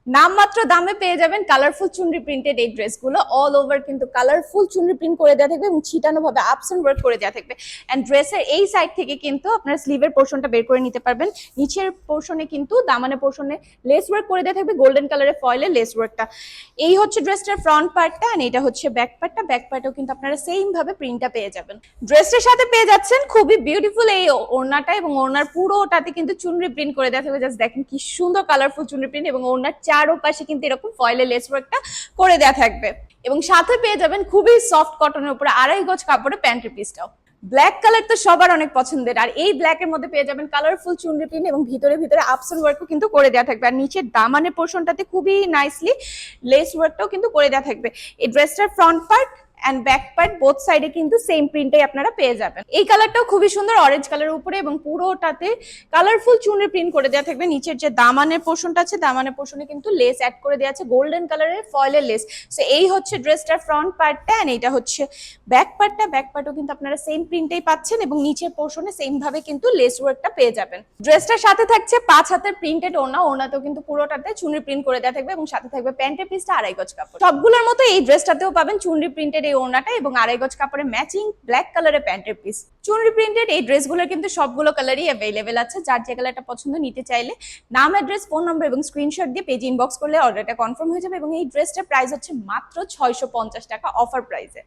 নামমাত্র দামে পেয়ে যাবেন কালারফুল চুনরি প্রিন্টেড এই ড্রেসগুলো। অল ওভার কিন্তু কালারফুল চুনরি প্রিন্ট করে দেওয়া থাকবে এবং ছিটানো ভাবে আপস এন্ড ওয়ার্ক করে দেওয়া থাকবে। এন্ড ড্রেসের এই সাইড থেকে কিন্তু আপনার স্লিভের পোর্শনটা বের করে নিতে পারবেন। নিচের পোর্শনে কিন্তু দামানের পোর্শনে লেস ওয়ার্ক করে দেওয়া থাকবে, গোল্ডেন কালারের ফয়েলের লেস ওয়ার্কটা। এই হচ্ছে ড্রেসটার ফ্রন্ট পার্টটা, এন্ড এটা হচ্ছে ব্যাক পার্টটা। ব্যাক পার্টেও কিন্তু আপনারা সেম ভাবে প্রিন্টটা পেয়ে যাবেন। ড্রেসটার সাথে পেয়ে যাচ্ছেন খুবই বিউটিফুল এই ওড়নাটা, এবং ওড়নার পুরোটাতে কিন্তু চুনরি প্রিন্ট করে দেওয়া থাকবে। জাস্ট দেখেন কি সুন্দর কালারফুল চুনরি প্রিন্ট, এবং ওড়নার চারোপাশে কিন্তু এরকম ফয়েলের লেস ওয়ার্কটা করে দেওয়া থাকবে। এবং সাথে পেয়ে যাবেন খুবই সফট কটনের উপরে 2.5 গজ কাপড়ে প্যান্টের পিসটাও। ব্ল্যাক কালার তো সবার অনেক পছন্দের, আর এই ব্ল্যাক এর মধ্যে পেয়ে যাবেন কালারফুল চুনরি প্রিন্ট, এবং ভিতরে ভিতরে আপস এন্ড ওয়ার্কও কিন্তু করে দেওয়া থাকবে। আর নিচের দামানের পোর্শনটাতে খুবই নাইসলি লেস ওয়ার্কটাও কিন্তু করে দেওয়া থাকবে। এই ড্রেসটার front part and back part both সাইডে কিন্তু সেম প্রিন্টটাই আপনারা পেয়ে যাবেন। এই কালারটাও খুবই সুন্দর, অরেঞ্জ কালারের উপরে, এবং পুরোটাতে কালারফুল চুনরি প্রিন্ট করে দেওয়া থাকবে। নিচের যে দামানের পোর্শনটা আছে, দামানের পোর্শনে কিন্তু লেস অ্যাড করে দেওয়া আছে, গোল্ডেন কালারের ফয়েলের লেস। সো এই হচ্ছে ড্রেসটার ফ্রন্ট পার্টটা, এন্ড এইটা হচ্ছে ব্যাক পার্টটা। ব্যাক পার্টও কিন্তু আপনারা সেম প্রিন্টেই পাচ্ছেন, এবং নিচের পোর্শনে সেম ভাবে কিন্তু লেস ওয়ার্কটা পেয়ে যাবেন। ড্রেসটার সাথে থাকছে 5 হাতের প্রিন্টেড ওড়না। ওড়নাতেও কিন্তু পুরোটাতে চুনরি প্রিন্ট করে দেওয়া থাকবে, এবং সাথে থাকবে প্যান্টের পিসটা 2.5 গজ কাপড়। সবগুলোর মতো এই ড্রেসটাতেও পাবেন চুনরি প্রিন্টেড এই ওড়নাটা, এবং 2.5 গজ কাপড়ে ম্যাচিং ব্ল্যাক কালারের প্যান্টের পিস। চুনরি প্রিন্টেড এই ড্রেসগুলোর কিন্তু সবগুলো কালারই অ্যাভেলেবেল আছে। যার যে কালারটা পছন্দ নিতে চাইলে নাম, অ্যাড্রেস, ফোন নাম্বার এবং স্ক্রিনশট দিয়ে পেজ ইনবক্স করলে অর্ডারটা কনফার্ম হয়ে যাবে। এবং এই ড্রেসটার প্রাইস হচ্ছে মাত্র 650 টাকা অফার প্রাইসে।